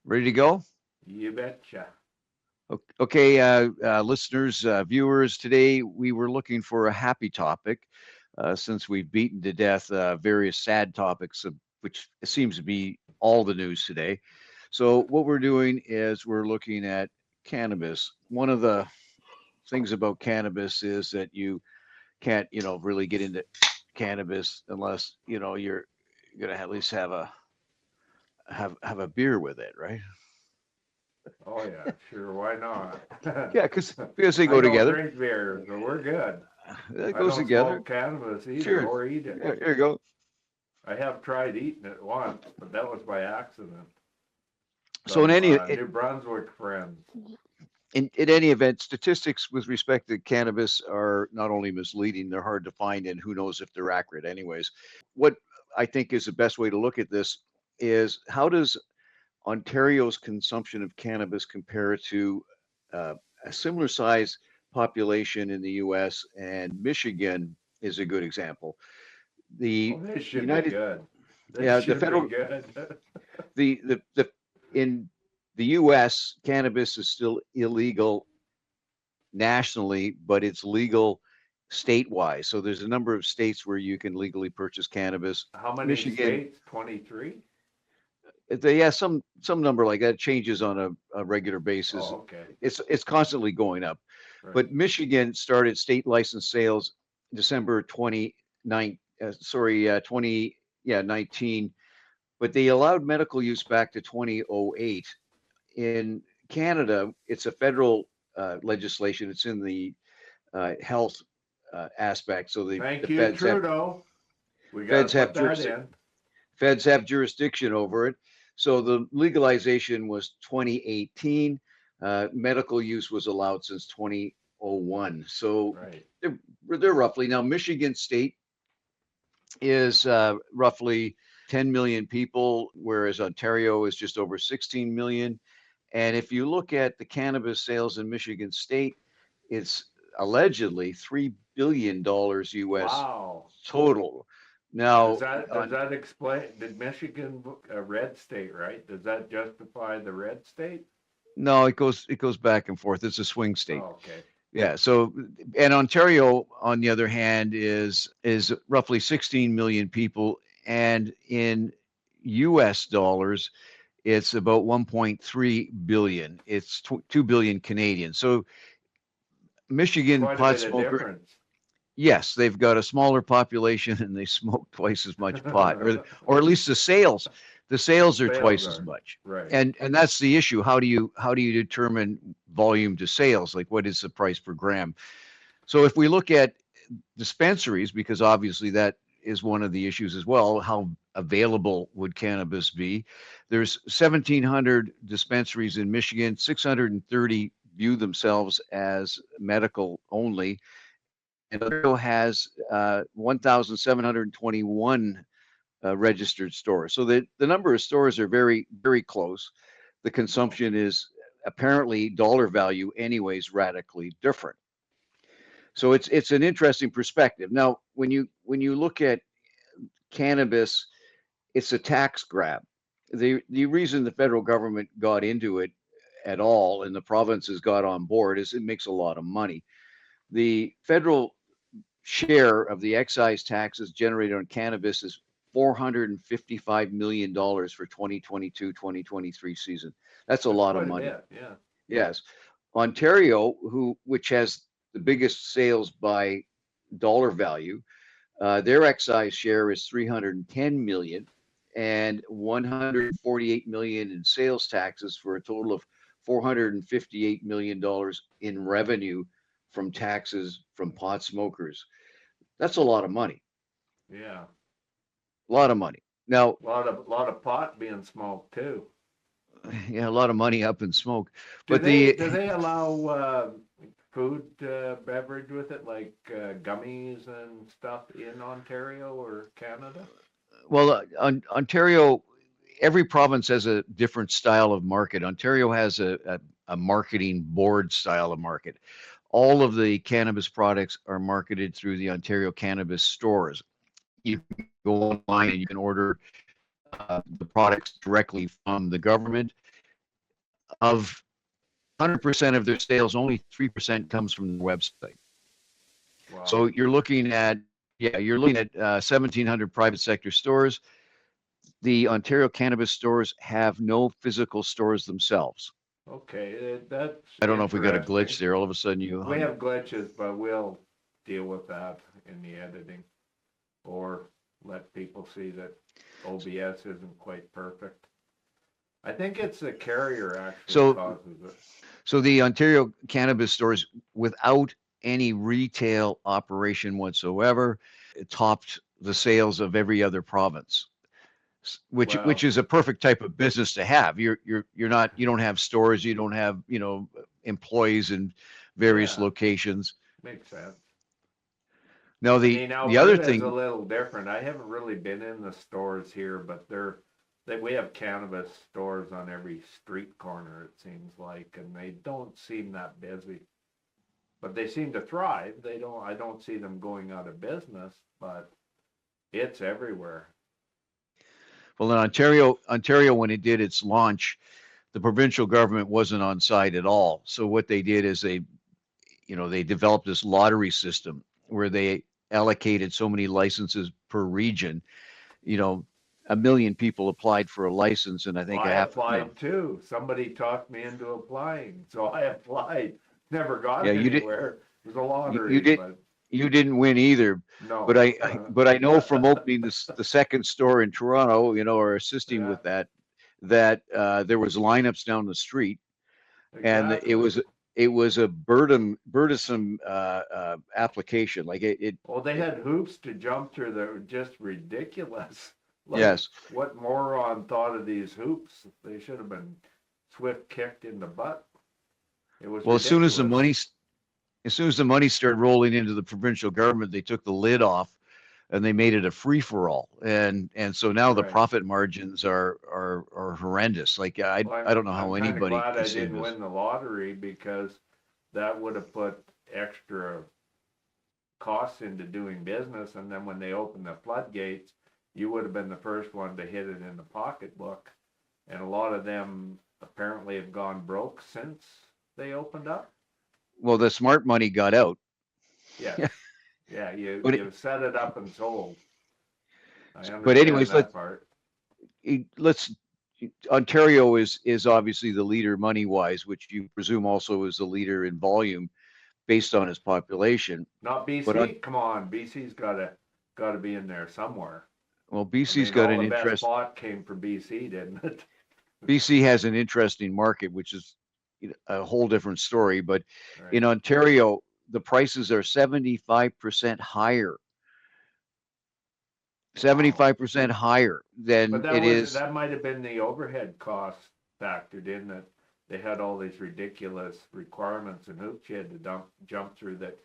Ready to go? You betcha. Okay, listeners, viewers, today we were looking for a happy topic since we've beaten to death various sad topics, which seems to be all the news today. So, what we're doing is we're looking at cannabis. One of the things about cannabis is that you can't, really get into cannabis unless, you're going to at least have a beer with it, right? Oh yeah, sure. Why not? Yeah, because they I go don't together. drink beer, so we're good. That I goes don't together. smoke cannabis either, Cheers. or eat it. Yeah, here you go. I have tried eating it once, but that was by accident. So in Some any New Brunswick friends. in any event, statistics with respect to cannabis are not only misleading, they're hard to find, and who knows if they're accurate anyways. What I think is the best way to look at this is how does Ontario's consumption of cannabis compare to uh, a similar size population in the US, and Michigan is a good example. Oh, The this should be United, good. This yeah, the should be federal, good. the in the US, cannabis is still illegal nationally, but it's legal statewide. So there's a number of states where you can legally purchase cannabis. How many Michigan, states? 23? yeah, some number like that changes on a regular basis. Oh, okay. It's constantly going up. Right. But Michigan started state license sales December 20, yeah, 19, but they allowed medical use back to 2008. In Canada, it's a federal legislation. It's in the health aspect. So the Thank you, Trudeau. We got to feds have put that jurisdiction. in. Feds have jurisdiction over it. So the legalization was 2018. Medical use was allowed since 2001. So Right. they're roughly now. Michigan State is roughly 10 million people, whereas Ontario is just over 16 million. And if you look at the cannabis sales in Michigan State, it's allegedly $3 billion US Wow. total. Does Now, that does that explain? Did Michigan a red state, right? Does that justify the red state? no, it goes back and forth. It's a swing state. Oh, okay. Yeah. So, and Ontario, on the other hand, is roughly 16 million people, and in U.S. dollars, it's about 1.3 billion. It's 2 billion Canadian. So Michigan Quite a pot bit of smoker, difference. yes, they've got a smaller population and they smoke twice as much pot, or at least the sales are Sales twice as are much. right. And that's the issue. How do you determine volume to sales? Like what is the price per gram? So if we look at dispensaries, because obviously that is one of the issues as well, how available would cannabis be? There's 1,700 dispensaries in Michigan, 630 view themselves as medical only, and Ontario has 1,721 registered stores. So the number of stores are very, very close. The consumption is apparently dollar value, anyways, radically different. So it's an interesting perspective. Now, when you look at cannabis, it's a tax grab. The reason the federal government got into it at all and the provinces got on board is it makes a lot of money. The federal share of the excise taxes generated on cannabis is $455 million for 2022-2023 season. That's a That's lot of quite a money. bit. Yeah. Yes. Ontario, which has the biggest sales by dollar value, their excise share is 310 million and 148 million in sales taxes for a total of 458 million dollars in revenue from taxes from pot smokers. That's a lot of money. Yeah. A lot of money. Now, A lot of pot being smoked too. yeah, a lot of money up in smoke. Do But they the do they allow food beverage with it, like gummies and stuff in Ontario or Canada? well, Ontario, every province has a different style of market. Ontario has a marketing board style of market. All of the cannabis products are marketed through the Ontario cannabis stores. You can go online and you can order the products directly from the government. of 100% of their sales, only 3% comes from the website. Wow. So you're looking at 1,700 private sector stores. The Ontario cannabis stores have no physical stores themselves. Okay, that's I don't know if we got a interesting. glitch there. All of a sudden you We have glitches, but we'll deal with that in the editing, or let people see that OBS isn't quite perfect. I think it's the carrier actually causes it. So the Ontario cannabis stores, without any retail operation whatsoever, topped the sales of every other province, which is a perfect type of business to have. You don't have stores, you don't have employees in various locations. Makes sense. Now the Alberta other is a thing, little different. I haven't really been in the stores here, but we have cannabis stores on every street corner, it seems like, and they don't seem that busy. But they seem to thrive. I don't see them going out of business, but it's everywhere. well, in Ontario, when it did its launch, the provincial government wasn't on side at all. So what they did is they developed this lottery system where they allocated so many licenses per region. 1 million people applied for a license, and I think I applied too. Somebody talked me into applying, so I applied. Never got anywhere. It was a lottery. You didn't win either. No. But I know from opening the second store in Toronto, or assisting with that there was lineups down the street, and it was a burdensome application. Like it. Well, they had hoops to jump through that were just ridiculous. Yes. What moron thought of these hoops? They should have been swift kicked in the butt. It was ridiculous. As soon as the money started rolling into the provincial government, they took the lid off and they made it a free for all. And so now the profit margins are horrendous. Like I don't know how anybody I'm glad I didn't win the lottery, because that would have put extra costs into doing business, and then when they opened the floodgates, you would have been the first one to hit it in the pocketbook. And a lot of them apparently have gone broke since they opened up. Well, the smart money got out. Yeah. Yeah, you set it up and sold. I understand but anyways, that part. Ontario is obviously the leader money wise, which you presume also is the leader in volume based on its population. Not BC. Come on, BC's got to be in there somewhere. Well, BC's got an interest. Best spot came from BC, didn't it? BC has an interesting market, which is a whole different story. But in Ontario, the prices are 75% higher. 75% higher than it is. That might have been the overhead costs factored in, that they had all these ridiculous requirements and hoops you had to jump through that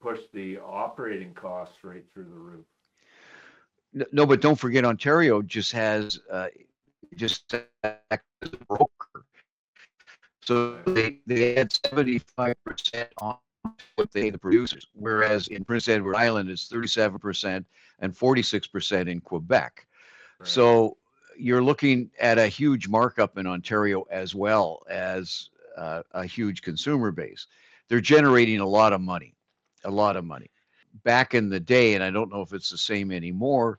pushed the operating costs right through the roof. No, but don't forget, Ontario just has just acts as a broker. So they add 75% on what they pay the producers, whereas in Prince Edward Island it's 37% and 46% in Quebec. Right. So you're looking at a huge markup in Ontario, as well as a huge consumer base. They're generating a lot of money. Back in the day, and I don't know if it's the same anymore,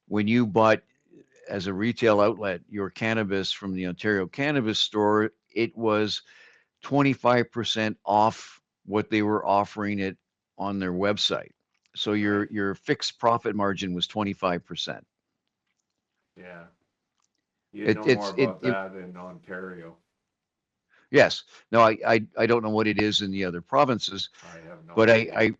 when you bought as a retail outlet your cannabis from the Ontario Cannabis Store, it was 25% off what they were offering it on their website. So your fixed profit margin was 25%. Yeah. You know more about that in Ontario. Yes. No, I don't know what it is in the other provinces. I have no but idea.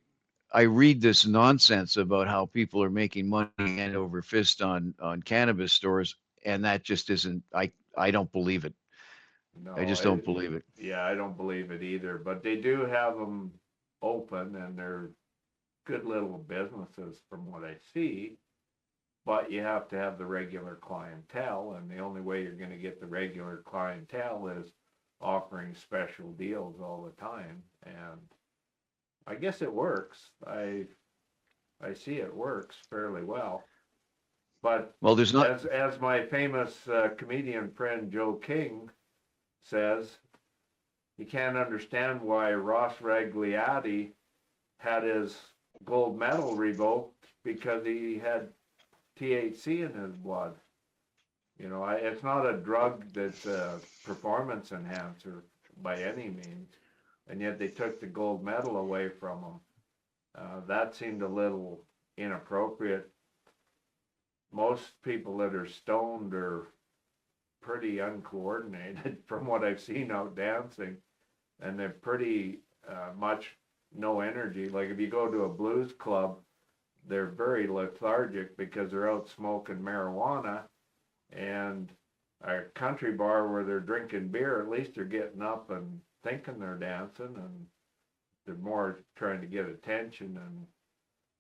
I read this nonsense about how people are making money hand over fist on cannabis stores, and that just isn't. I don't believe it. No, I just don't believe it. Yeah, I don't believe it either. But they do have them open, and they're good little businesses from what I see. But you have to have the regular clientele, and the only way you're going to get the regular clientele is offering special deals all the time. And I guess it works. I see it works fairly well. But there's not, as my famous comedian friend Joe King says, you can't understand why Ross Regliati had his gold medal revoked because he had THC in his blood. It's not a drug that's a performance enhancer by any means, and yet they took the gold medal away from him. That seemed a little inappropriate. Most people that are stoned are pretty uncoordinated from what I've seen out dancing, and they're pretty much no energy. Like if you go to a blues club, they're very lethargic because they're out smoking marijuana, and a country bar where they're drinking beer, at least they're getting up and thinking they're dancing, and they're more trying to get attention and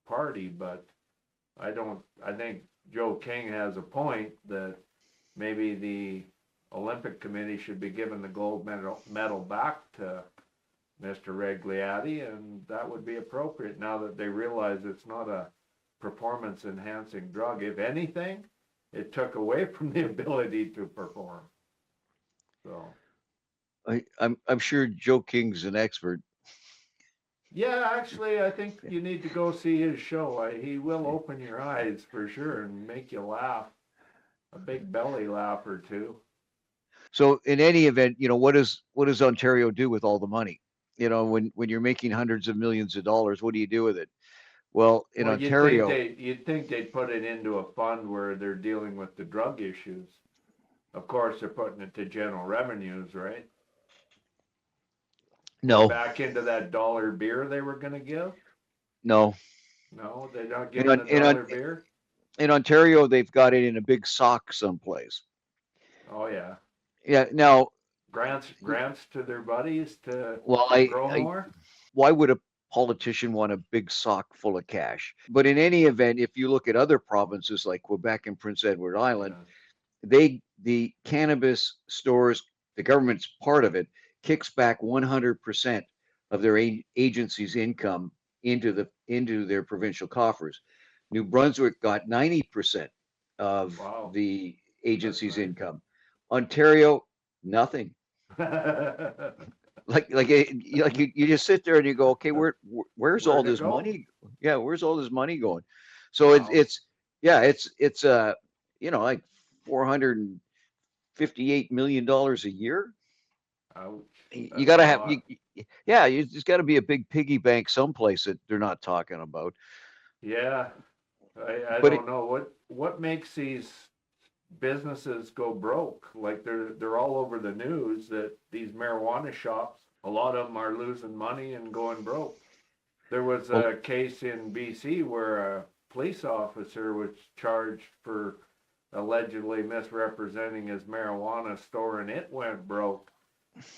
party. But I think Joe King has a point that maybe the Olympic Committee should be giving the gold medal back to Mr. Regliati, and that would be appropriate now that they realize it's not a performance enhancing drug. If anything, it took away from the ability to perform. So I'm sure Joe King's an expert. yeah, actually, I think you need to go see his show. He will open your eyes for sure and make you laugh, a big belly laugh or two. So in any event, what does Ontario do with all the money? When you're making hundreds of millions of dollars, what do you do with it? Well, in Well, Ontario, you'd think they'd put it into a fund where they're dealing with the drug issues. Of course, they're putting it to general revenues, right? Put no, back into that dollar beer they were going to give. no. No, they're not In, giving the dollar beer. in Ontario, they've got it in a big sock someplace. Oh yeah, Yeah. Now, grants to their buddies to well, grow more. why would a politician want a big sock full of cash? But in any event, if you look at other provinces like Quebec and Prince Edward Island, Yeah. the cannabis stores, the government's part of it, kicks back 100% of their agency's income into their provincial coffers. New Brunswick got 90% of Wow, the that's agency's nice. income. Ontario, nothing. You just sit there and you go, okay, where's all Where'd it this go? money? Yeah, where's all this money going? So Wow. it's like $458 million a year. Ouch. You That's got a to have lot. yeah, there's got to be a big piggy bank someplace that they're not talking about. Yeah, I But it, don't know what makes these businesses go broke. Like they're all over the news that these marijuana shops, a lot of them are losing money and going broke. There was well, a case in BC where a police officer was charged for allegedly misrepresenting his marijuana store and it went broke.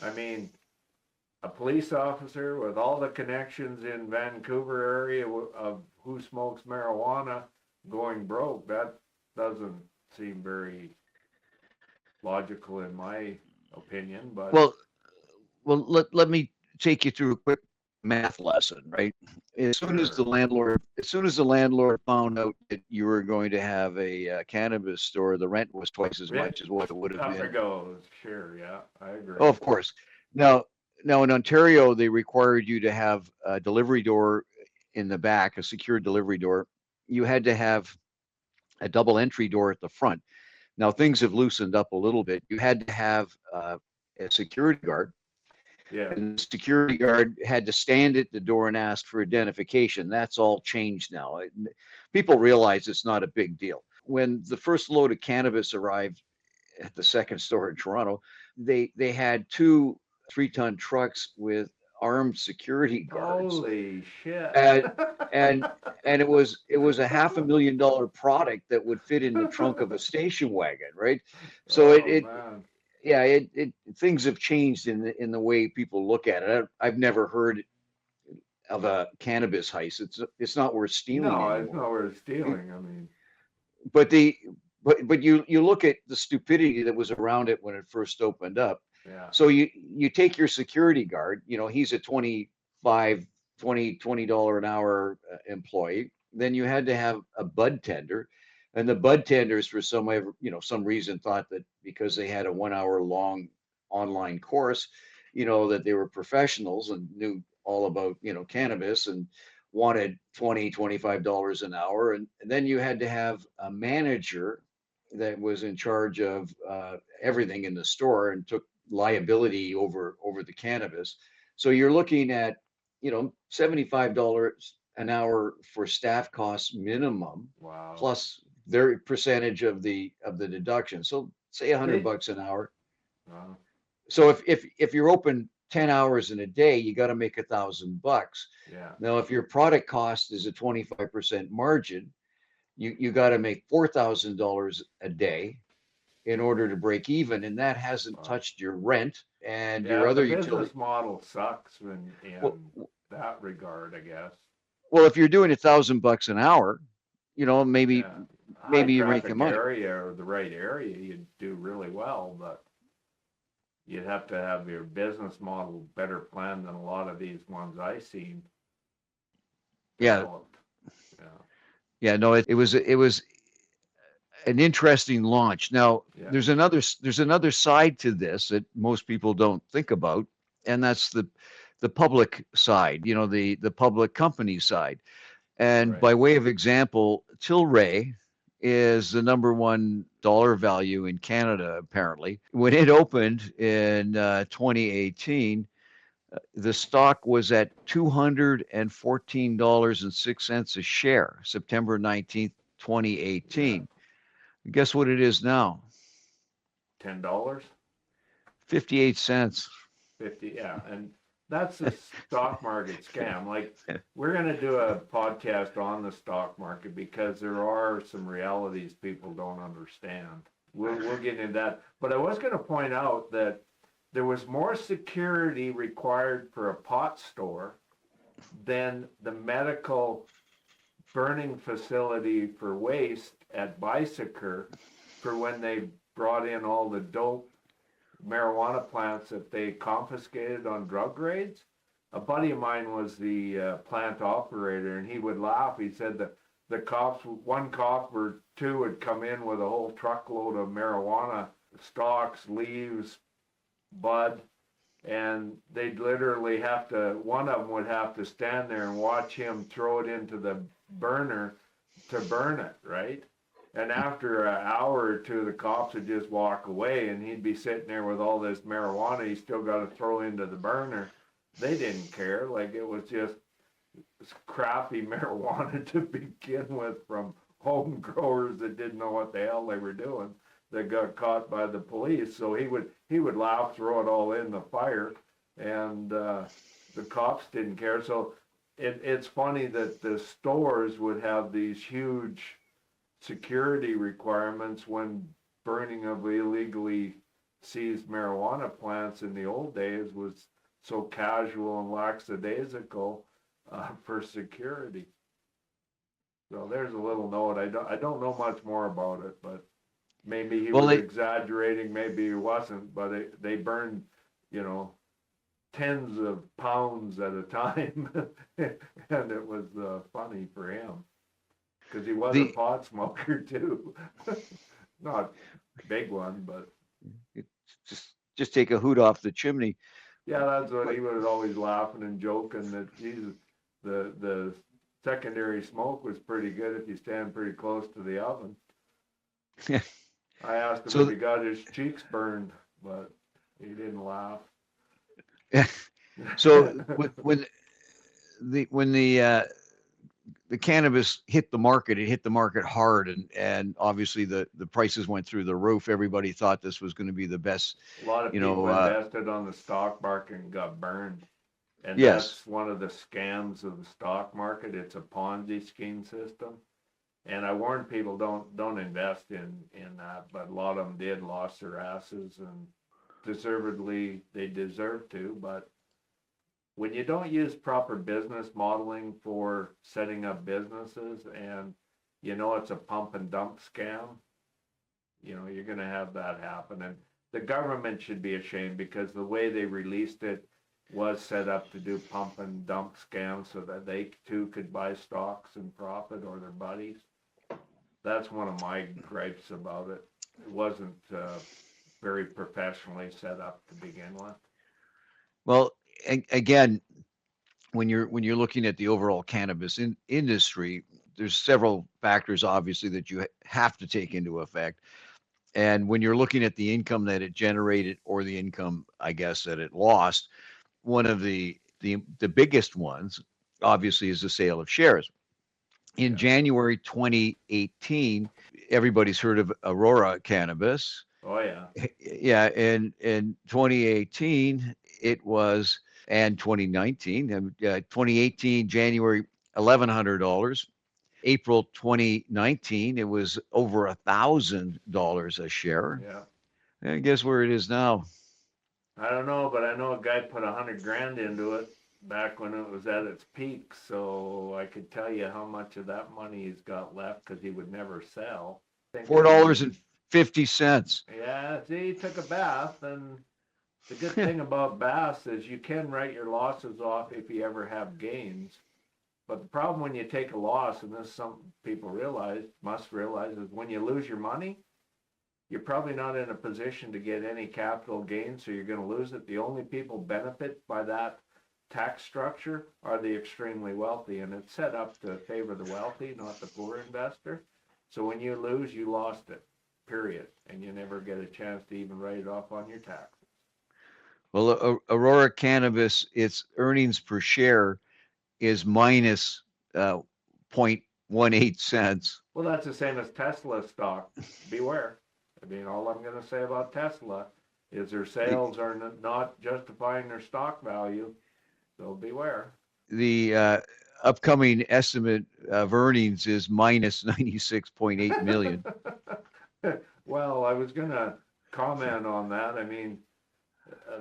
I mean, a police officer with all the connections in Vancouver area of who smokes marijuana going broke, that doesn't seem very logical in my opinion, but well, let me take you through a quick math lesson, right? sure. As soon as the landlord found out that you were going to have a cannabis store, the rent was twice as Yeah, much as what it would have up it been. goes. Sure, yeah, I Oh, agree. of course. Now, now in Ontario, they required you to have a delivery door in the back, a secure delivery door. You had to have a double entry door at the front. Now things have loosened up a little bit. You had to have a security guard, Yes. and the security guard had to stand at the door and ask for identification. That's all changed now. People realize it's not a big deal. When the first load of cannabis arrived at the second store in Toronto, they had two 3-ton trucks with armed security guards, Holy shit. and and and it was a $500,000 product that would fit in the trunk of a station wagon, right? So Oh man. yeah, things have changed in the way people look at it. I've never heard of a cannabis heist. It's not worth stealing No, it's anymore. not worth stealing. I mean, But the but you look at the stupidity that was around it when it first opened up. yeah. So you take your security guard, he's a 25 $20 an hour employee. Then you had to have a bud tender, and the bud tenders for some reason thought that because they had a 1 hour long online course, that they were professionals and knew all about, cannabis and wanted $20, $25 an hour. And then you had to have a manager that was in charge of everything in the store and took liability over the cannabis. So you're looking at, $75 an hour for staff costs minimum, Wow. plus their percentage of the deduction. So say They, $100 an hour. wow. So if you're open 10 hours in a day, you got to make $1,000. Yeah. Now, if your product cost is a 25% margin, you got to make $4,000 a day in order to break even, and that hasn't Wow. touched your rent and your Yeah, the other business utility. model sucks in Well, that regard, I guess. well, if you're doing $1,000 an hour, maybe Yeah. High maybe you're making traffic money. area or the right area, you'd do really well, but you'd have to have your business model better planned than a lot of these ones I seen Yeah, developed. Yeah. yeah, no, it was an interesting launch. Now, Yeah. there's another side to this that most people don't think about, and that's the public side, the public company side. And Right. by way of example, Tilray is the number one dollar value in Canada, apparently. When it opened in 2018, the stock was at $214.06 a share, September 19th, Yeah. 2018. Guess what it is now? $10, 58 cents. 50. Yeah. And that's a stock market scam. Like, we're going to do a podcast on the stock market because there are some realities people don't understand. We'll get into that. But I was going to point out that there was more security required for a pot store than the medical burning facility for waste at Bicycle for when they brought in all the dope marijuana plants that they confiscated on drug raids. A buddy of mine was the plant operator, and he would laugh. He said that the cops, one cop or two, would come in with a whole truckload of marijuana stalks, leaves, bud, and they'd literally have to, one of them would have to stand there and watch him throw it into the burner to burn it, right? And after an hour or two, the cops would just walk away, and he'd be sitting there with all this marijuana he still got to throw into the burner. They didn't care. Like, it was just crappy marijuana to begin with from home growers that didn't know what the hell they were doing, that got caught by the police. So he would laugh, throw it all in the fire, and the cops didn't care. So it's funny that the stores would have these huge security requirements when burning of illegally seized marijuana plants in the old days was so casual and lackadaisical for security. So there's a little note. I don't know much more about it, but maybe he Well, was exaggerating, maybe he wasn't. But they burned, tens of pounds at a time, and it was funny for him because he was a the pot smoker too. Not a big one, but just take a hoot off the chimney. yeah, that's what But he was always laughing and joking that the secondary smoke was pretty good if you stand pretty close to the oven. I asked him if so he got his cheeks burned, but he didn't laugh. so when the cannabis hit the market, it hit the market hard, and obviously the prices went through the roof. Everybody thought this was going to be the best, A lot of you people know. invested on the stock market and got burned. And Yes, that's one of the scams of the stock market. It's a Ponzi scheme system. And I warned people don't invest in that, but a lot of them did, lost their asses, and deservedly they deserve to. But when you don't use proper business modeling for setting up businesses, and it's a pump and dump scam, you're going to have that happen. And the government should be ashamed because the way they released it was set up to do pump and dump scams so that they too could buy stocks and profit, or their buddies. That's one of my gripes about it. It wasn't very professionally set up to begin with. Well, again, when you're looking at the overall cannabis industry, there's several factors obviously that you have to take into effect. And when you're looking at the income that it generated or the income, I guess, that it lost, one of the biggest ones obviously is the sale of shares. In Yeah. January 2018, everybody's heard of Aurora Cannabis. Oh yeah. Yeah, and in 2018 it was, and 2019, and 2018 January $1,100. April 2019 it was over $1,000 a share. Yeah. And guess where it is now? I don't know, but I know a guy put 100 grand into it back when it was at its peak. So I could tell you how much of that money he's got left because he would never sell. $4.50. Yeah, see, he took a bath, and the good thing about baths is you can write your losses off if you ever have gains. But the problem when you take a loss, and this some people must realize, is when you lose your money, you're probably not in a position to get any capital gain, so you're going to lose it. The only people benefit by that tax structure are the extremely wealthy, and it's set up to favor the wealthy, not the poor investor. So when you lose, you lost it, period, and you never get a chance to even write it off on your taxes. Well, Aurora Cannabis, its earnings per share is minus 0.18 cents. Well, that's the same as Tesla stock. Beware. I mean, all I'm going to say about Tesla is their sales are not justifying their stock value. So beware. The upcoming estimate of earnings is minus 96.8 million. Well, I was going to comment on that. I mean,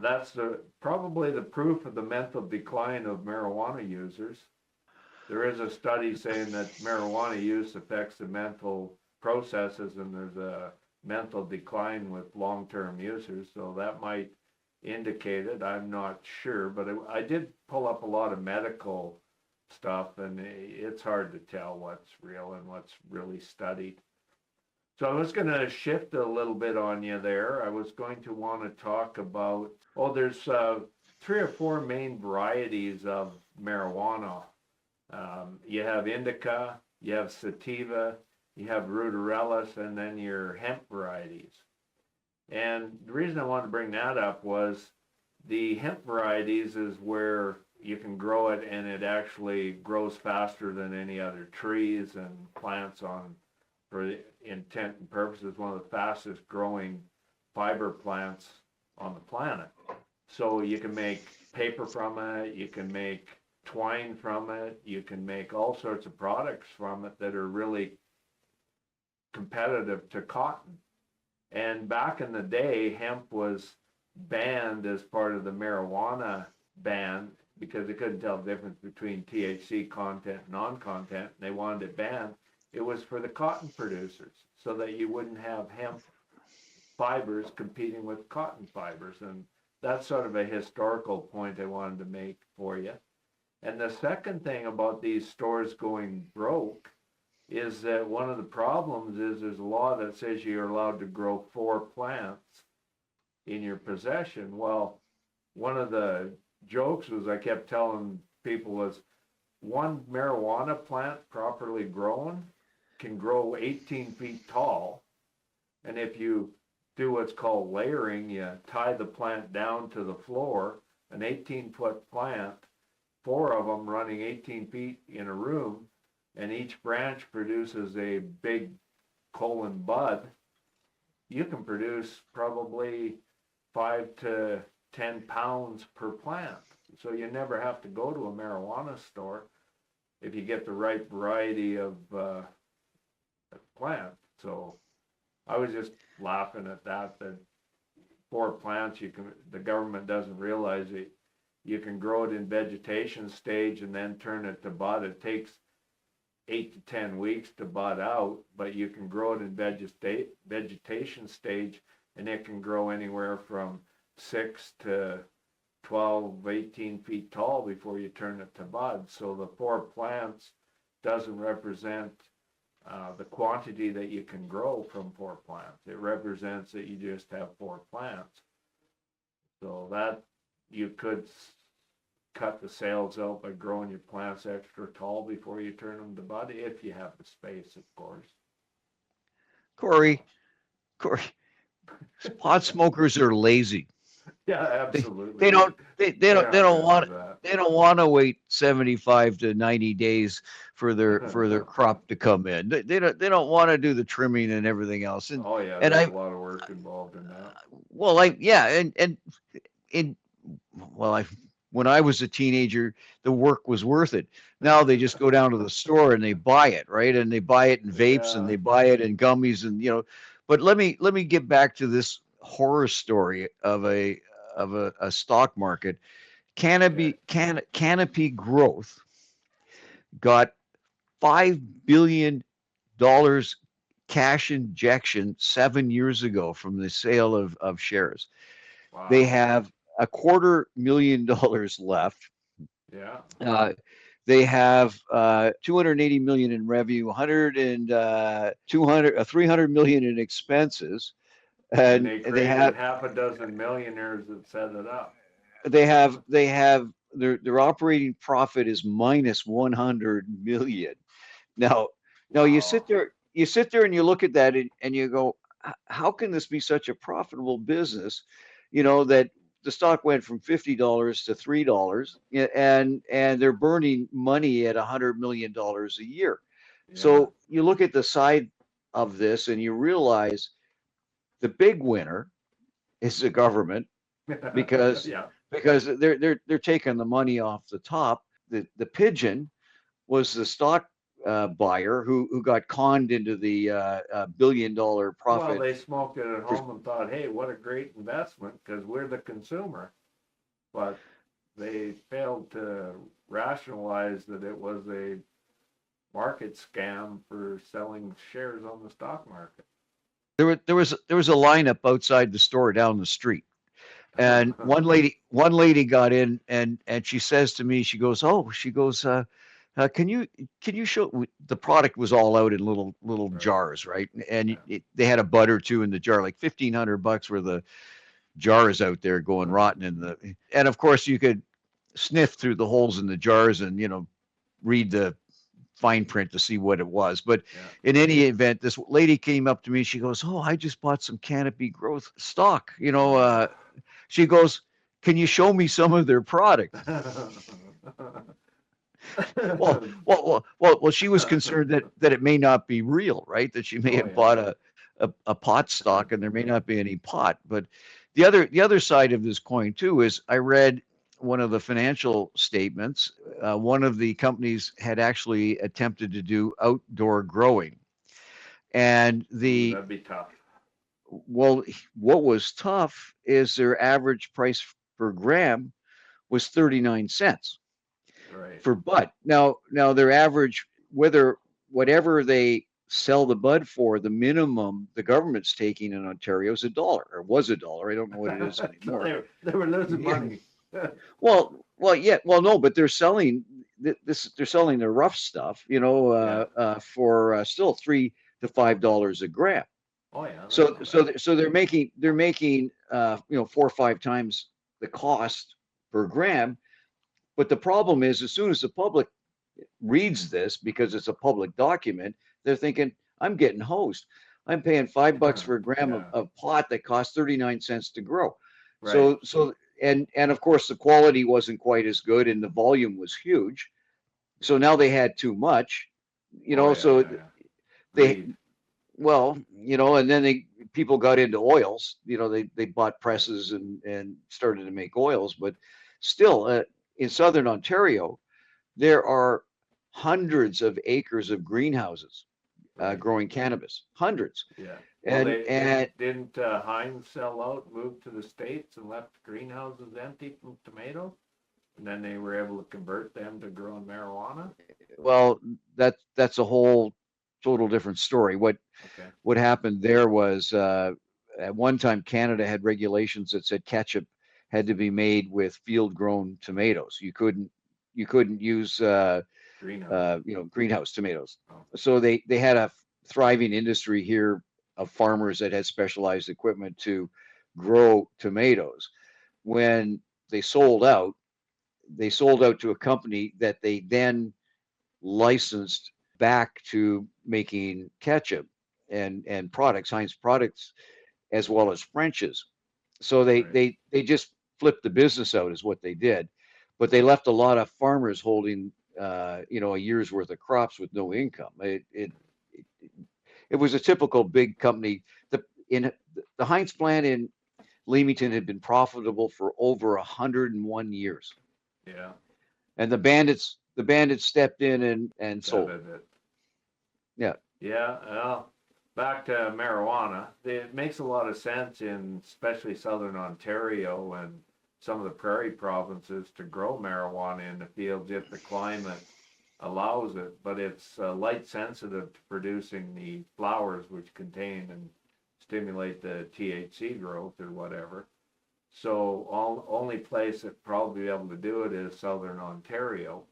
that's probably the proof of the mental decline of marijuana users. There is a study saying that marijuana use affects the mental processes, and there's a mental decline with long-term users. So that might indicate it. I'm not sure, but I did pull up a lot of medical stuff, and it's hard to tell what's real and what's really studied. So I was going to shift a little bit on you there. I was going to want to talk about, there's 3 or 4 main varieties of marijuana. You have indica, you have sativa, you have ruderalis, and then your hemp varieties. And the reason I wanted to bring that up was the hemp varieties is where you can grow it, and it actually grows faster than any other trees and plants on, for intent and purposes, one of the fastest growing fiber plants on the planet. So you can make paper from it, you can make twine from it, you can make all sorts of products from it that are really competitive to cotton. And back in the day, hemp was banned as part of the marijuana ban because they couldn't tell the difference between THC content and non-content, and they wanted it banned. It was for the cotton producers so that you wouldn't have hemp fibers competing with cotton fibers. And that's sort of a historical point I wanted to make for you. And the second thing about these stores going broke is that one of the problems is there's a law that says you're allowed to grow 4 plants in your possession. Well, one of the jokes was I kept telling people was one marijuana plant properly grown can grow 18 feet tall. And if you do what's called layering, you tie the plant down to the floor, an 18-foot plant, 4 of them running 18 feet in a room, and each branch produces a big colon bud, you can produce probably 5 to 10 pounds per plant. So you never have to go to a marijuana store if you get the right variety of plant. So I was just laughing at that 4 plants, the government doesn't realize it. You can grow it in vegetation stage and then turn it to bud. It takes 8 to 10 weeks to bud out, but you can grow it in vegetation stage, and it can grow anywhere from 6 to 12, 18 feet tall before you turn it to bud. So the 4 plants doesn't represent the quantity that you can grow from 4 plants. It represents that you just have 4 plants. So that you could cut the sales out by growing your plants extra tall before you turn them to bud, if you have the space, of course. Corey, Corey, pot smokers are lazy. Yeah, They absolutely. they don't they, they They're don't they not don't gonna want do that. they don't want to wait 75 to 90 days for their crop to come in. They don't want to do the trimming and everything else. Oh yeah, And there's a I lot of work involved in that. well I yeah and in well I when I was a teenager the work was worth it. Now they just go down to the store and they buy it, right? And they buy it in vapes and Yeah, they buy it in gummies and but let me get back to this horror story of a stock market. okay. Canopy Growth got $5 billion cash injection 7 years ago from the sale of shares. They Wow. have $250,000 left. Yeah. Uh, they have 280 million in revenue, 100 and 200, 300 million in expenses, And and they created half a dozen millionaires that set it up. they have their operating profit is minus 100 million. Now, now Wow. you sit there and you look at that and you go, how can this be such a profitable business? That the stock went from $50 to $3, and they're burning money at $100 million a year. Yeah. So you look at the side of this and you realize the big winner is the government because Yeah. they're taking the money off the top. The pigeon was the stock buyer who got conned into the $1 billion Well, profit. they smoked it at home and thought, hey, what a great investment because we're the consumer. But they failed to rationalize that it was a market scam for selling shares on the stock market. There was a lineup outside the store down the street, and one lady got in and she says to me, can you show the product was all out in little Right. jars, right? And Yeah. they had a bud or two in the jar, like $1,500 worth of jars out there going rotten and of course you could sniff through the holes in the jars and read the fine print to see what it was. But Yeah. in any event, this lady came up to me. She goes, "Oh, I just bought some Canopy Growth stock. Oh. She goes, "Can you show me some of their product?" Well. She was concerned that it may not be real, right? That she may Oh have bought yeah. a pot stock and there may not be any pot. But the other side of this coin too is I read one of the financial statements. One of the companies had actually attempted to do outdoor growing, and Ooh, the that'd be tough. well, what was tough is their average price per gram was 39 cents Right. for bud. Now their average, whatever they sell the bud for, the minimum the government's taking in Ontario is $1 or was $1. I don't know what it is So anymore. they were losing Yeah. money. Yeah. Well, no, but they're selling this. They're selling the rough stuff, Yeah. for still $3 to $5 a gram. Oh yeah, that's So not so bad. th- so they're making 4 or 5 times the cost per gram. But the problem is, as soon as the public reads this, because it's a public document, they're thinking, I'm getting hosed. I'm paying $5 for a gram of, Yeah. of pot that costs 39 cents to grow. Right. And of course the quality wasn't quite as good and the volume was huge. So now they had too much, Oh yeah, so yeah, yeah. they Greed. and then people got into oils. They bought Right. presses and started to make oils, but still, in southern Ontario, there are hundreds of acres of greenhouses Right. growing cannabis, hundreds. Yeah. Well, And they and didn't Heinz sell out, move to the States, and left greenhouses empty from tomatoes, and then they were able to convert them to growing marijuana. well, that's a whole total different story. What Okay. what happened there was at one time Canada had regulations that said ketchup had to be made with field grown tomatoes. You couldn't use Greenhouse. greenhouse tomatoes. Oh. So they had a thriving industry here of farmers that had specialized equipment to grow tomatoes. When they sold out. They sold out to a company that they then licensed back to making ketchup and products, Heinz products, as well as French's. So Right. they just flipped the business out is what they did, but they left a lot of farmers holding a year's worth of crops with no income. It was a typical big company. The Heinz plant in Leamington had been profitable for over 101 years, Yeah. and the bandits stepped in and sold it. Gutted it. Yeah. Yeah. Well, back to marijuana. It makes a lot of sense in especially southern Ontario and some of the prairie provinces to grow marijuana in the fields if the climate allows it, but it's light sensitive to producing the flowers which contain and stimulate the THC growth or whatever. So only place that probably be able to do it is southern Ontario.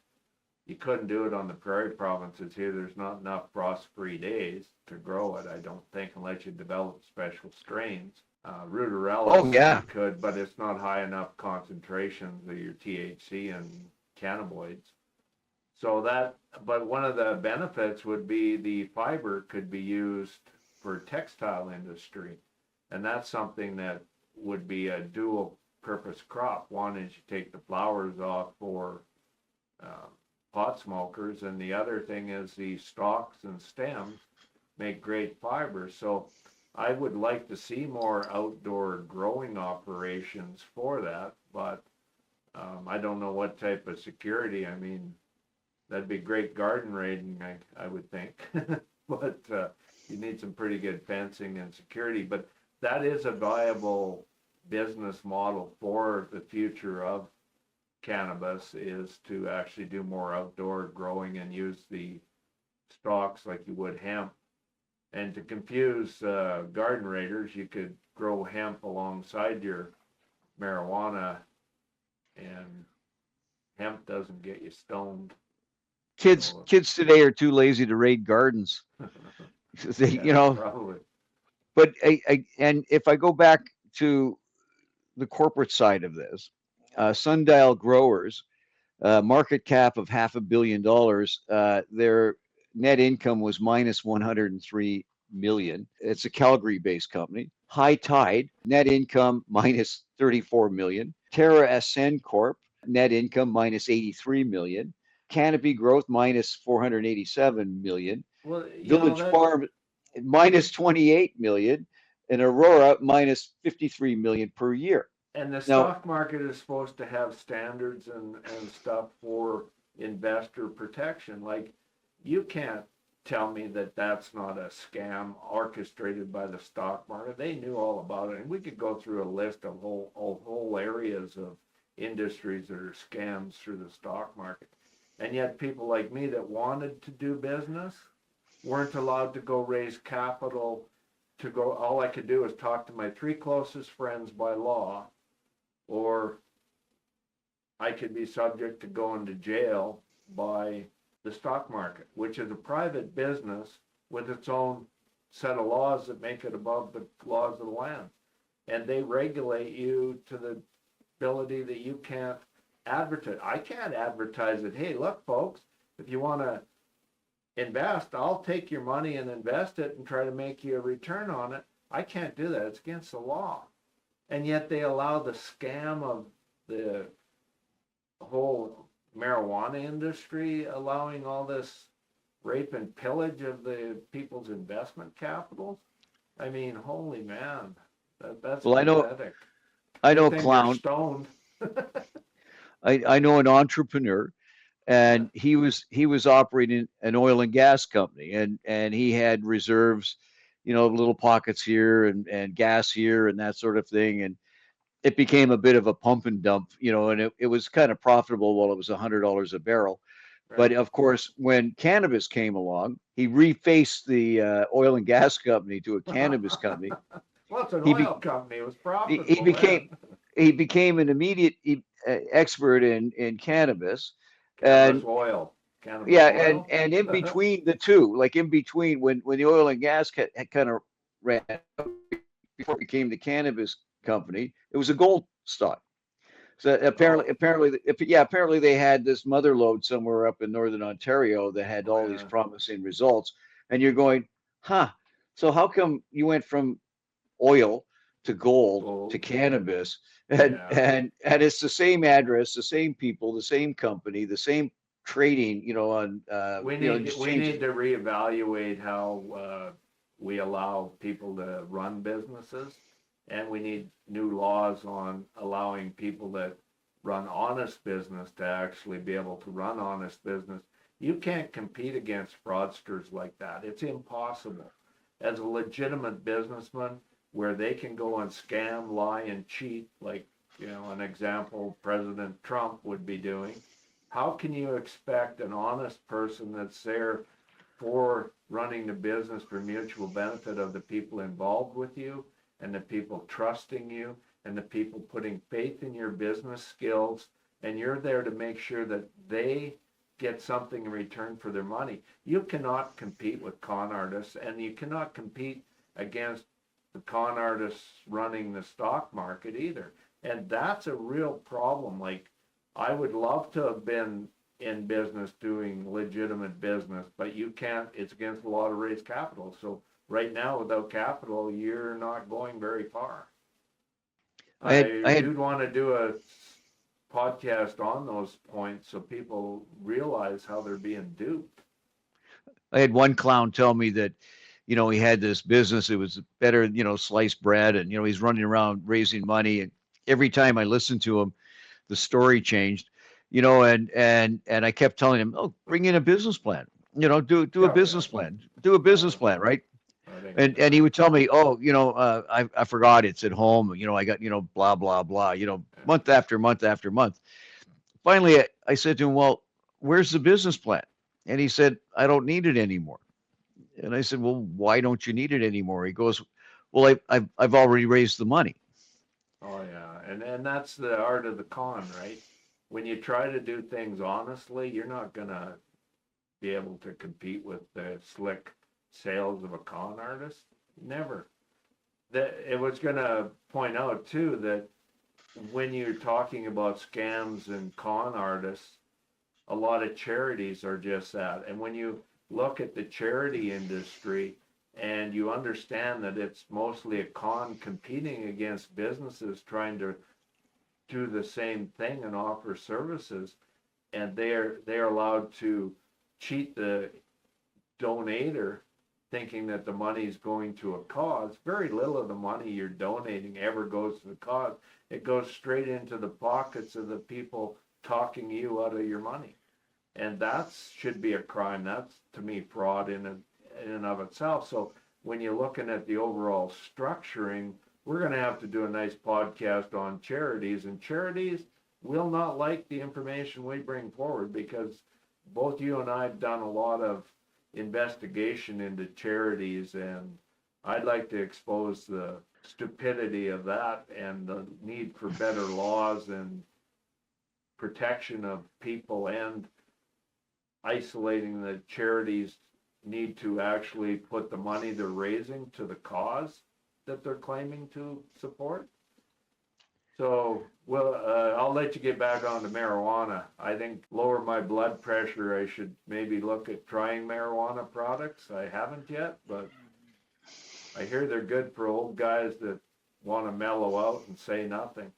You couldn't do it on the prairie provinces here. There's not enough frost-free days to grow it, I don't think, unless you develop special strains. Ruderellus, Yeah. you could, but it's not high enough concentrations of your THC and cannabinoids. But one of the benefits would be the fiber could be used for textile industry. And that's something that would be a dual purpose crop. One is you take the flowers off for pot smokers, and the other thing is the stalks and stems make great fiber. So I would like to see more outdoor growing operations for that, but I don't know what type of security. I mean, that'd be great garden raiding, I would think, but you need some pretty good fencing and security. But that is a viable business model for the future of cannabis, is to actually do more outdoor growing and use the stalks like you would hemp. And to confuse garden raiders, you could grow hemp alongside your marijuana, and hemp doesn't get you stoned. Kids today are too lazy to raid gardens. Yeah, probably. But and if I go back to the corporate side of this, Sundial Growers, market cap of $500 million. Their net income was minus 103 million. It's a Calgary-based company. High Tide, net income minus 34 million. Terra Ascend Corp, net income minus 83 million. Canopy Growth minus 487 million. Well, Village Farm minus 28 million, and Aurora minus 53 million per year. And the stock market is supposed to have standards and stuff for investor protection. Like, you can't tell me that that's not a scam orchestrated by the stock market. They knew all about it, and we could go through a list of whole areas of industries that are scams through the stock market. And yet people like me that wanted to do business weren't allowed to go raise capital to go. All I could do was talk to my 3 closest friends by law, or I could be subject to going to jail by the stock market, which is a private business with its own set of laws that make it above the laws of the land. And they regulate you to the ability that you can't advertise. I can't advertise it. Hey, look, folks, if you want to invest, I'll take your money and invest it and try to make you a return on it. I can't do that. It's against the law. And yet they allow the scam of the whole marijuana industry, allowing all this rape and pillage of the people's investment capitals. I mean, holy man, that's pathetic. I know a clown. Stoned. I know an entrepreneur, and he was operating an oil and gas company, and he had reserves, little pockets here and gas here and that sort of thing. And it became a bit of a pump and dump, and it was kind of profitable while it was $100 a barrel. Right. But of course, when cannabis came along, he refaced the oil and gas company to a cannabis company. Well, it's an oil company. It was profitable. He became an immediate expert in cannabis. Cannabis oil. Cannabis oil. And in between the two, like in between when the oil and gas kind of ran before it became the cannabis company, it was a gold stock. So Oh, apparently they had this mother lode somewhere up in northern Ontario that had oh all these yeah. promising results, and you're going, huh? So how come you went from oil to gold to Gold. cannabis, Yeah. and it's the same address, the same people, the same company, the same trading, on We exchanges. need to reevaluate how we allow people to run businesses, and we need new laws on allowing people that run honest business to actually be able to run honest business. You can't compete against fraudsters like that. It's impossible. As a legitimate businessman, where they can go and scam, lie, and cheat, like an example President Trump would be doing, how can you expect an honest person that's there for running the business for mutual benefit of the people involved with you and the people trusting you and the people putting faith in your business skills, and you're there to make sure that they get something in return for their money? You cannot compete with con artists, and you cannot compete against the con artists running the stock market either. And that's a real problem. Like, I would love to have been in business doing legitimate business, but you can't. It's against the law to raise capital. So right now, without capital, you're not going very far. I I had do want to do a podcast on those points so people realize how they're being duped. I had one clown tell me that, he had this business. It was better, sliced bread, and he's running around raising money. And every time I listened to him, the story changed, and I kept telling him, oh, bring in a business plan, do a Oh yeah, business plan, do a business uh, plan, right? I think And he would tell me, oh, I forgot it's at home, I got, blah blah blah, yeah. month after month after month. Finally, I said to him, well, where's the business plan? And he said, I don't need it anymore. And I said, well, why don't you need it anymore? He goes, well, I've already raised the money. Oh yeah, and that's the art of the con, right? When you try to do things honestly, you're not gonna be able to compete with the slick sales of a con artist. Never. That it was gonna point out too that when you're talking about scams and con artists, a lot of charities are just that. And when you look at the charity industry and you understand that it's mostly a con competing against businesses trying to do the same thing and offer services, and they're allowed to cheat the donator, thinking that the money is going to a cause. Very little of the money you're donating ever goes to the cause. It goes straight into the pockets of the people talking you out of your money. And that should be a crime. That's, to me, fraud in and of itself. So when you're looking at the overall structuring, we're going to have to do a nice podcast on charities, and charities will not like the information we bring forward, because both you and I have done a lot of investigation into charities, and I'd like to expose the stupidity of that and the need for better laws and protection of people, and isolating the charities need to actually put the money they're raising to the cause that they're claiming to support. So, well, I'll let you get back on to marijuana. I think lower my blood pressure, I should maybe look at trying marijuana products. I haven't yet, but I hear they're good for old guys that want to mellow out and say nothing.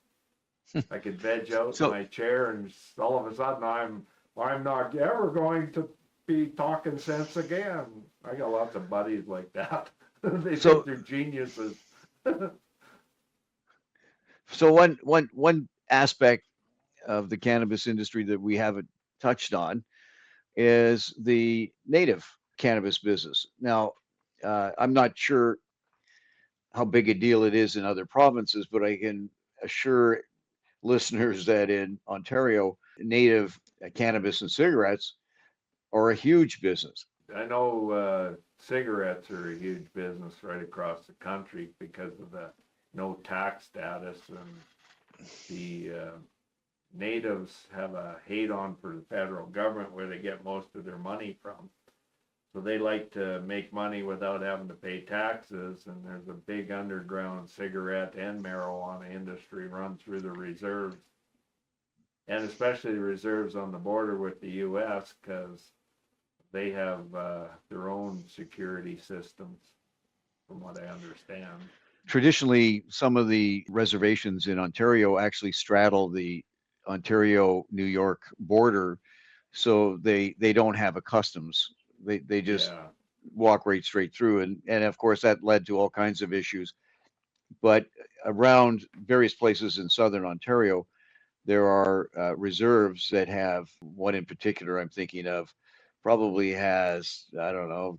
I could veg out in So, my chair, and all of a sudden I'm not ever going to be talking sense again. I got lots of buddies like that. They think so, they're geniuses. so one aspect of the cannabis industry that we haven't touched on is the native cannabis business. Now, I'm not sure how big a deal it is in other provinces, but I can assure listeners that in Ontario, native cannabis and cigarettes are a huge business. I know cigarettes are a huge business right across the country because of the no tax status, and the natives have a hate on for the federal government where they get most of their money from. So they like to make money without having to pay taxes, and there's a big underground cigarette and marijuana industry run through the reserves. And especially the reserves on the border with the US, because they have their own security systems, from what I understand. Traditionally, some of the reservations in Ontario actually straddle the Ontario-New York border, so they don't have a customs. They just Yeah. walk right straight through, and of course that led to all kinds of issues. But around various places in southern Ontario, there are reserves that have one in particular I'm thinking of, probably has, I don't know,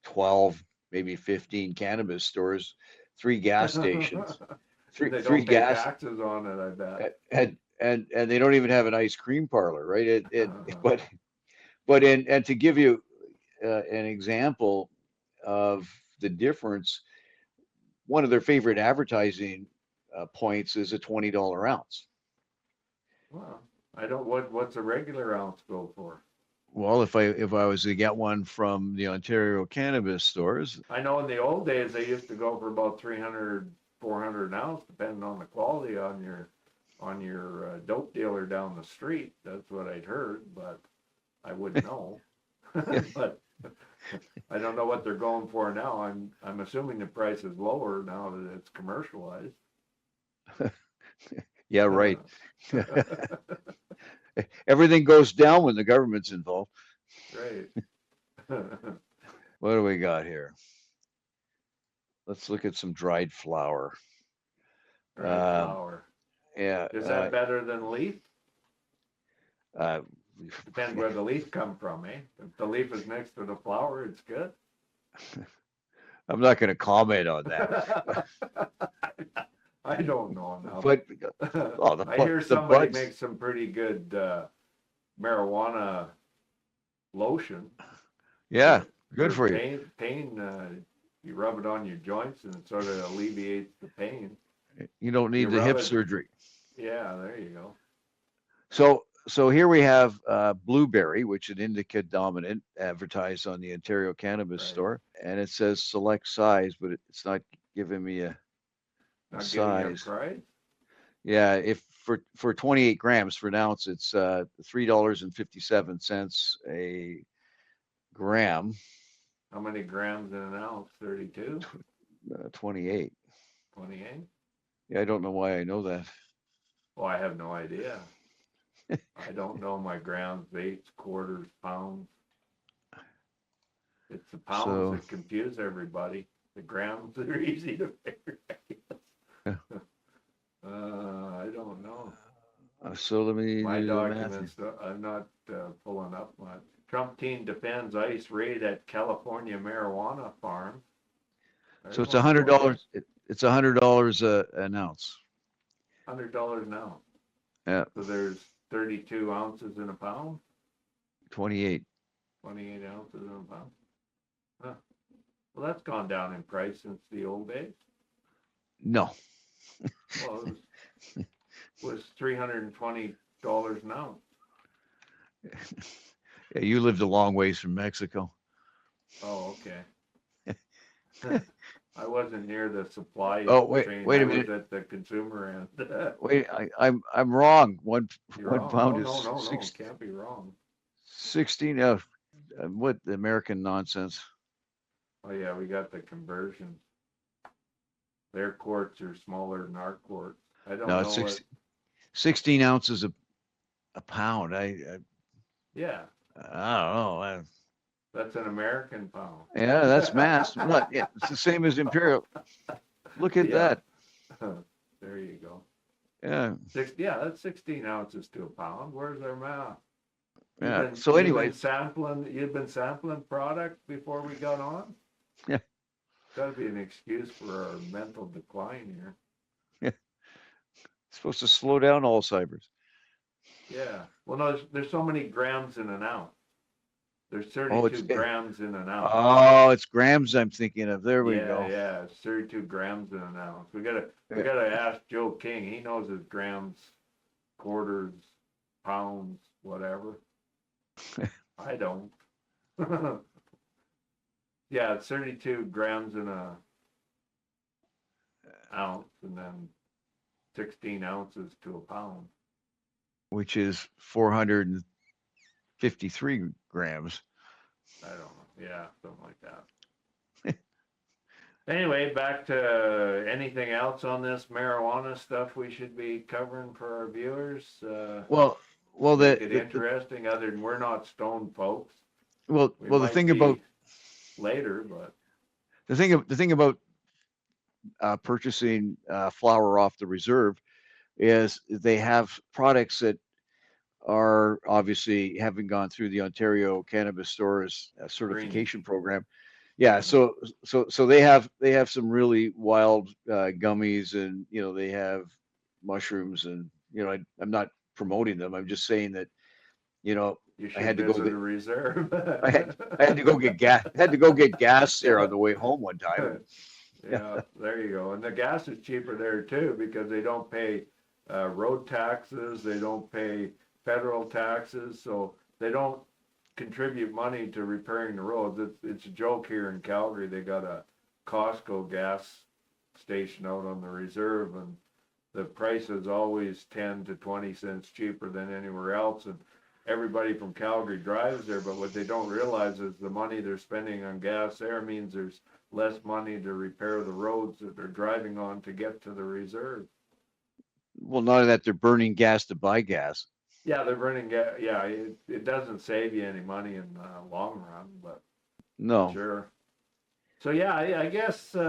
12, maybe 15 cannabis stores, three gas stations, And three they three don't pay gas, taxes on it, I bet. and they don't even have an ice cream parlor, right? But and to give you an example of the difference, one of their favorite advertising points is a $20 ounce. Well, I don't, what's a regular ounce go for? Well, if I was to get one from the Ontario cannabis stores, I know in the old days, they used to go for about 300, 400 an ounce, depending on the quality on your dope dealer down the street. That's what I'd heard, but I wouldn't know. But I don't know what they're going for now. I'm assuming the price is lower now that it's commercialized. yeah, right. Everything goes down when the government's involved. Right. What do we got here? Let's look at some dried flower. Right, Um, flower. yeah, Is that better than leaf? uh, Depends where the leaf come from, eh? If the leaf is next to the flower, it's good. I'm not going to comment on that. I don't know enough. But oh, I hear the somebody buds. makes some pretty good marijuana lotion Yeah, good for for you. pain. You rub it on your joints and it sort of alleviates the pain. You don't You need the rub hip it, surgery. yeah, there you go. So here we have blueberry, which is an indica dominant, advertised on the Ontario Cannabis Right. Store, and it says select size, but it's not giving me a Not giving you a size. price. Yeah, if for 28 grams for an ounce, it's $3.57 a gram. How many grams in an ounce? 32? 28. 28? Yeah, I don't know why I know that. Well, I have no idea. I don't know my grams, eighths, quarters, pounds. It's the pounds So that confuse everybody. The grams are easy to figure. yeah. I don't know. So let me My do the math here. documents, I'm not pulling up much. Trump team defends ICE raid at California marijuana farm. So There's it's a one hundred for you. dollars. It's $100 an ounce. $100 now. Yeah, So there's 32 ounces in a pound, 28. 28 ounces in a pound. Huh. Well, that's gone down in price since the old days. No. Well, was $320 an ounce. Yeah, you lived a long ways from Mexico. Oh, okay. I wasn't near the supply Oh, wait, chain. wait I a was minute. at the consumer end. Wait, I'm wrong. You're One wrong. No, pound no, is no, no. Can't be wrong. 16. What American nonsense? Oh yeah, we got the conversion. Their quarts are smaller than our quarts. I don't No, it's know what. 16 ounces a pound. Yeah, I don't know. that's an American pound. Yeah, that's mass. Not, yeah, it's the same as imperial. Look at Yeah, that. there you go. Yeah, Yeah, that's 16 ounces to a pound. Where's our math? yeah. So anyway, You've been sampling product before we got on? yeah, Got to be an excuse for our mental decline here. yeah. It's supposed to slow down Alzheimer's. Yeah. Well, no, there's so many grams in an ounce. There's Oh, 32 grams in an ounce. it's grams I'm thinking of. There we Yeah, go. yeah, it's 32 grams in an ounce. We Yeah. gotta ask Joe King. He knows his grams, quarters, pounds, whatever. I don't. Yeah, it's 32 grams in a ounce, and then 16 ounces to a pound. which is 453 grams. I don't know. Yeah, something like that. Anyway, back to anything else on this marijuana stuff we should be covering for our viewers. Well, well, Make it interesting. Other than we're not stoned folks, we the might thing about be later, but the thing about purchasing flower off the reserve is they have products that are obviously haven't gone through the Ontario Cannabis Stores green. certification program. Yeah, so they have some really wild gummies, and they have mushrooms, and I'm not promoting them. I'm just saying that you know You I should had to go visit a reserve. I had to go get gas. Had to go get gas there on the way home one time. And, Yeah, there you go. And the gas is cheaper there too because they don't pay road taxes, they don't pay federal taxes, so they don't contribute money to repairing the roads. It's a joke here in Calgary. They got a Costco gas station out on the reserve, and the price is always 10 to 20 cents cheaper than anywhere else. And everybody from Calgary drives there, but what they don't realize is the money they're spending on gas there means there's less money to repair the roads that they're driving on to get to the reserve. well, not that they're burning gas to buy gas. Yeah, they're burning gas. Yeah, it doesn't save you any money in the long run, but No. sure. So yeah, I guess the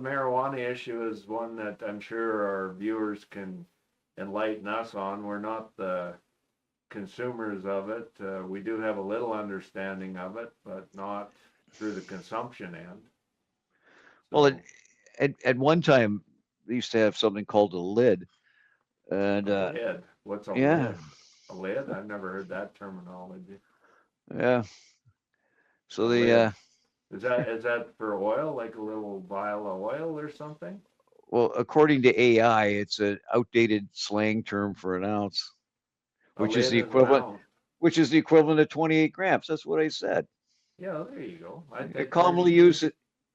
marijuana issue is one that I'm sure our viewers can enlighten us on. We're not the consumers of it. We do have a little understanding of it, but not through the consumption end. Well, So, at one time they used to have something called a lid, and a lid. What's a yeah, lid? A lid? I've never heard that terminology. yeah. So A they lid. Is that for oil, like a little vial of oil or something? well, according to AI, it's an outdated slang term for an ounce, A which is lid the is an equivalent, ounce. of 28 grams. That's what I said. Yeah, there you go. I It think there's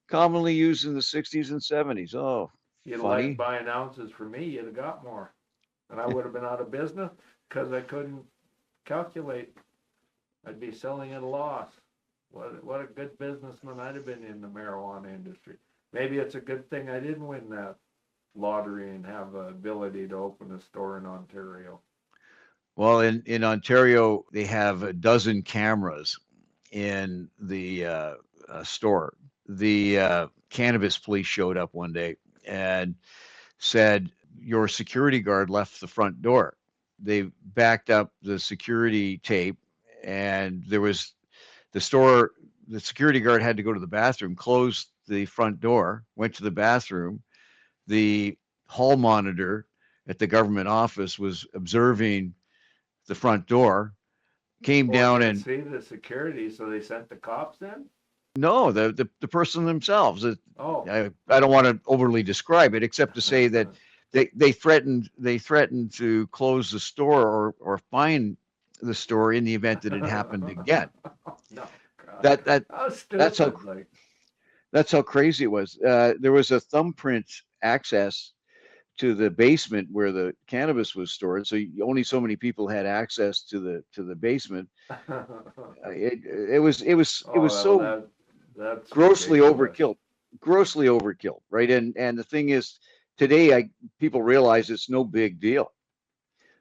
commonly used in the 60s and 70s. Oh, you'd have liked funny. buying ounces for me, you'd have got more. And I would have been out of business because I couldn't calculate. I'd be selling at a loss. What a good businessman I'd have been in the marijuana industry. Maybe it's a good thing I didn't win that lottery and have the ability to open a store in Ontario. Well, in Ontario, they have a dozen cameras in the store. The cannabis police showed up one day and said, your security guard left the front door. They backed up the security tape, and there was the security guard had to go to the bathroom, closed the front door, went to the bathroom. The hall monitor at the government office was observing the front door, came Oh, and down didn't and see the security, so they sent the cops in? no, the person themselves. Oh. I don't want to overly describe it, except to say that they threatened to close the store or fine the store in the event that it happened again. No, God. That that How that's how stupid. Like, that's how crazy it was. There was a thumbprint access to the basement where the cannabis was stored, so only so many people had access to the basement. It was oh, well, so that's grossly ridiculous. overkill, right? And the thing is, today people realize it's no big deal.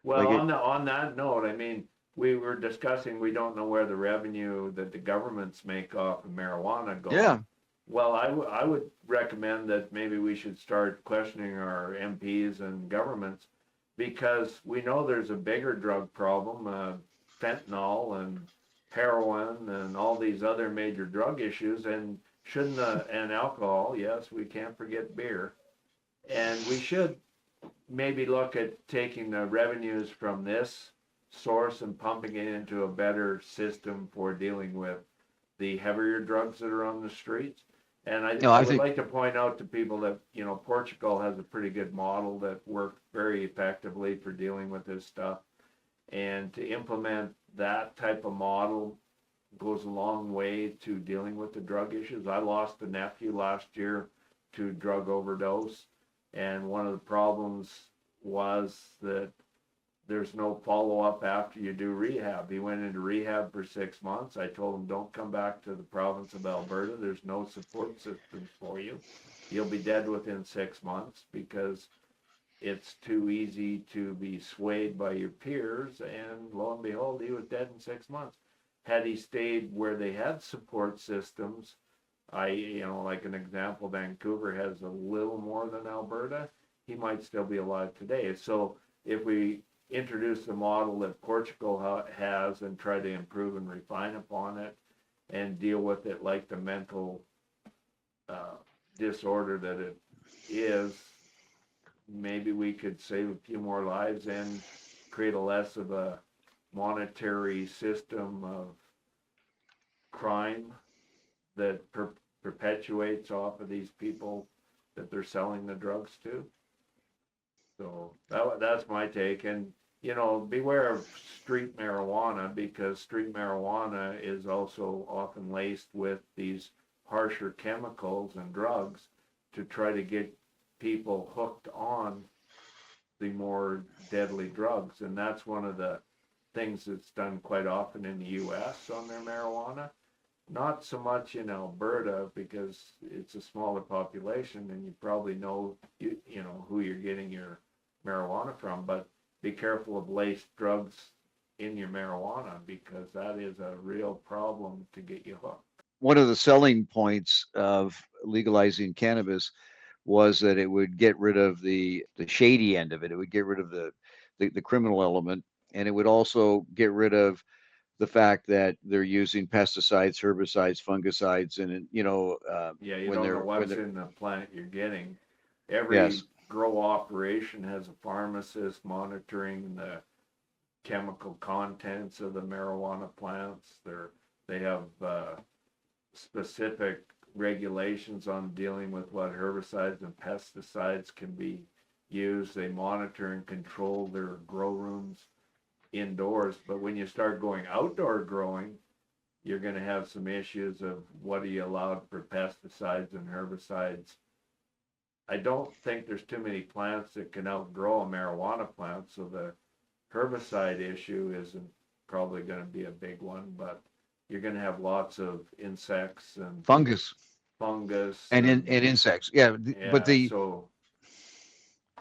Well, Like it, on that note, I mean, we were discussing we don't know where the revenue that the governments make off of marijuana goes. yeah, Well, I would recommend that maybe we should start questioning our MPs and governments because we know there's a bigger drug problem, fentanyl and heroin and all these other major drug issues, and shouldn't and alcohol. Yes, we can't forget beer, and we should maybe look at taking the revenues from this source and pumping it into a better system for dealing with the heavier drugs that are on the streets. And no, I I would think like to point out to people that, Portugal has a pretty good model that worked very effectively for dealing with this stuff. And to implement that type of model goes a long way to dealing with the drug issues. I lost a nephew last year to drug overdose. And one of the problems was that there's no follow-up after you do rehab. He went into rehab for 6 months. I told him, don't come back to the province of Alberta. There's no support systems for you. You'll be dead within 6 months because it's too easy to be swayed by your peers. And lo and behold, he was dead in 6 months. Had he stayed where they had support systems, like an example, Vancouver has a little more than Alberta, he might still be alive today. So if we introduce the model that Portugal has and try to improve and refine upon it and deal with it like the mental disorder that it is, maybe we could save a few more lives and create a less of a monetary system of crime that perpetuates off of these people that they're selling the drugs to. So that's my take. And, beware of street marijuana, because street marijuana is also often laced with these harsher chemicals and drugs to try to get people hooked on the more deadly drugs. And that's one of the things that's done quite often in the US on their marijuana. Not so much in Alberta because it's a smaller population and you probably know who you're getting your marijuana from, but be careful of laced drugs in your marijuana because that is a real problem to get you hooked. One of the selling points of legalizing cannabis was that it would get rid of the shady end of it. It would get rid of the criminal element, and it would also get rid of the fact that they're using pesticides, herbicides, fungicides, and you don't know what's in the plant you're getting. Every grow operation has a pharmacist monitoring the chemical contents of the marijuana plants. They have specific regulations on dealing with what herbicides and pesticides can be used. They monitor and control their grow rooms indoors, but when you start going outdoor growing, you're going to have some issues of what are you allowed for pesticides and herbicides. I don't think there's too many plants that can outgrow a marijuana plant, so the herbicide issue isn't probably going to be a big one, but you're going to have lots of insects and fungus and insects. Yeah, but so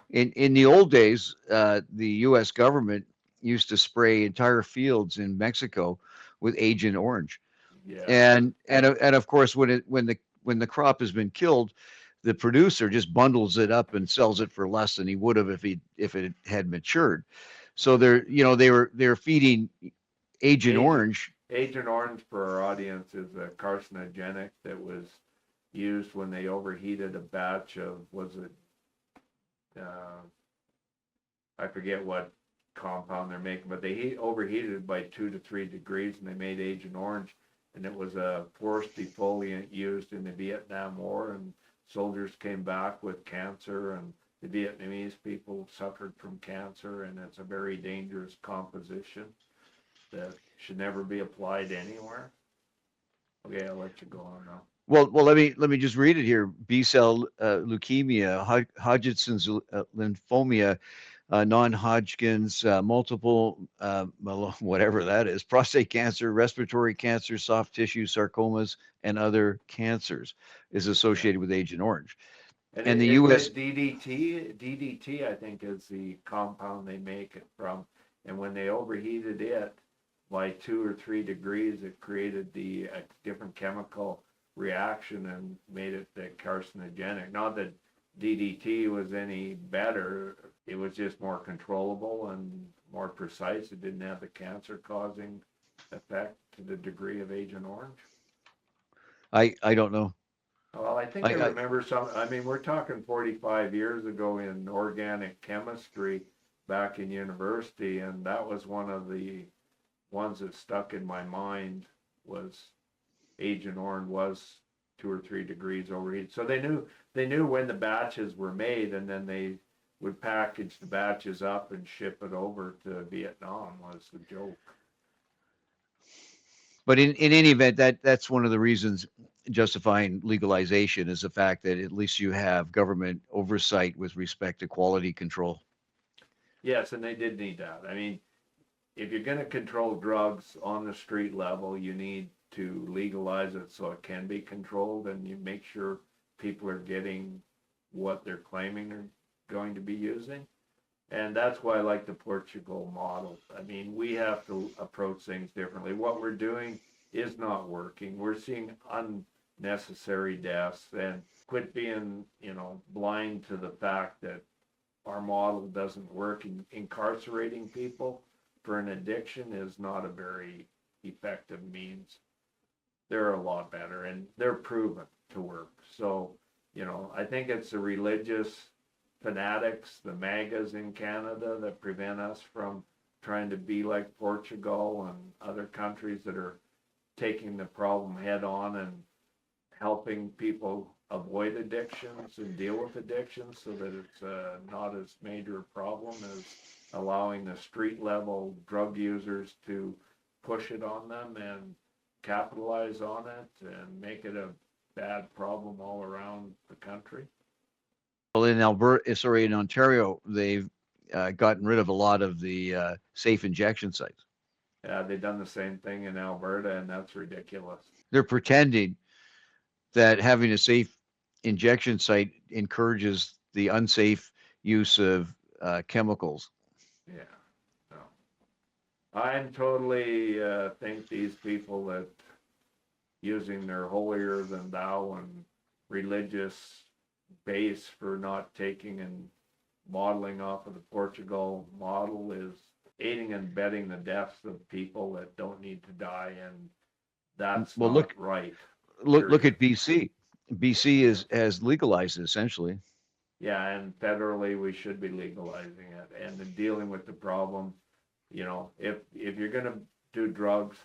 in the old days, the U.S. government used to spray entire fields in Mexico with Agent Orange. And of course, when the crop has been killed, the producer just bundles it up and sells it for less than he would have if it had matured. So they're feeding Agent Orange. Agent Orange, for our audience, is a carcinogenic that was used when they overheated a batch of, I forget what compound they're making, but they overheated it by 2 to 3 degrees and they made Agent Orange, and it was a forced defoliant used in the Vietnam War, and soldiers came back with cancer, and the Vietnamese people suffered from cancer, and it's a very dangerous composition that should never be applied anywhere. Okay, I'll let you go on now. Well, let me just read it here. B-cell leukemia, Hodgkin's lymphoma, non-Hodgkin's, multiple whatever that is, prostate cancer, respiratory cancer, soft tissue sarcomas, and other cancers is associated with Agent Orange. And the U.S. DDT, I think, is the compound they make it from. And when they overheated it by 2 or 3 degrees, it created the different chemical reaction and made it carcinogenic. Not that DDT was any better, it was just more controllable and more precise. It didn't have the cancer-causing effect to the degree of Agent Orange. I don't know. Well, I think I remember we're talking 45 years ago in organic chemistry back in university, and that was one of the ones that stuck in my mind was Agent Orange was 2 or 3 degrees overheated. So they knew when the batches were made, and then they would package the batches up and ship it over to Vietnam was the joke. But in any event, that's one of the reasons justifying legalization is the fact that at least you have government oversight with respect to quality control. Yes, and they did need that. I mean, if you're gonna control drugs on the street level, you need to legalize it so it can be controlled, and you make sure people are getting what they're claiming they're going to be using. And that's why I like the Portugal model. I mean, we have to approach things differently. What we're doing is not working. We're seeing unnecessary deaths, and quit being, blind to the fact that our model doesn't work. Incarcerating people for an addiction is not a very effective means. They're a lot better, and they're proven to work. So, I think it's the religious fanatics, the MAGAs in Canada, that prevent us from trying to be like Portugal and other countries that are taking the problem head on and helping people avoid addictions and deal with addictions so that it's not as major a problem as allowing the street level drug users to push it on them and capitalize on it and make it a bad problem all around the country. Well, in Ontario, they've gotten rid of a lot of the safe injection sites. They've done the same thing in Alberta, and that's ridiculous. They're pretending that having a safe injection site encourages the unsafe use of chemicals. Yeah, no. I'm totally think these people that using their holier than thou and religious base for not taking and modeling off of the Portugal model is aiding and abetting the deaths of people that don't need to die, and that's Well, not right. Look at BC. BC has legalized it essentially. Yeah, and federally we should be legalizing it and then dealing with the problem. If you're gonna do drugs,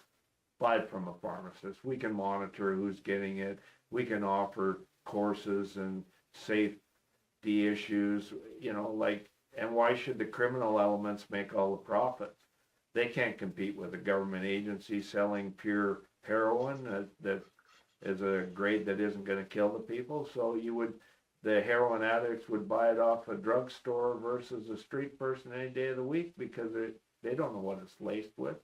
buy it from a pharmacist. We can monitor who's getting it. We can offer courses and safety issues, and why should the criminal elements make all the profits? They can't compete with a government agency selling pure heroin that is a grade that isn't going to kill the people. So the heroin addicts would buy it off a drugstore versus a street person any day of the week because they don't know what it's laced with.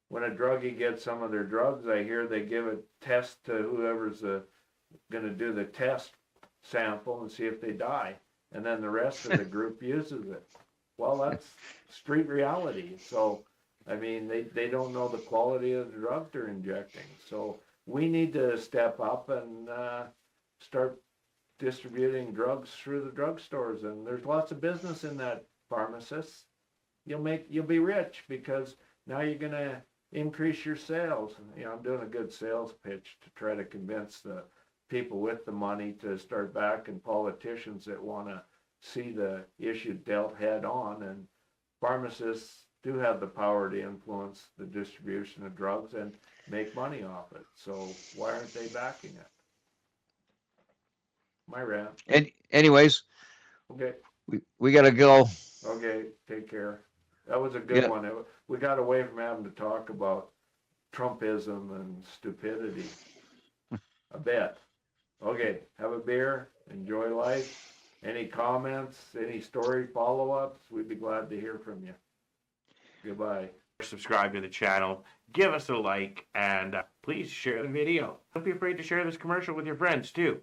When a druggie gets some of their drugs, I hear they give a test to whoever's going to do the test sample and see if they die, and then the rest of the group uses it. Well, that's street reality. So, I mean, they don't know the quality of the drug they're injecting. So we need to step up and start distributing drugs through the drugstores. And there's lots of business in that, pharmacists. You'll be rich because now you're going to increase your sales. I'm doing a good sales pitch to try to convince the people with the money to start backing politicians that want to see the issue dealt head on. And pharmacists do have the power to influence the distribution of drugs and make money off it. So why aren't they backing it? My rant. And anyways, okay, we got to go. Okay, take care. That was a good one. We got away from having to talk about Trumpism and stupidity a bit. Okay, have a beer, enjoy life. Any comments, any story follow-ups, we'd be glad to hear from you. Goodbye. Subscribe to the channel, give us a like, and please share the video. Don't be afraid to share this commercial with your friends too.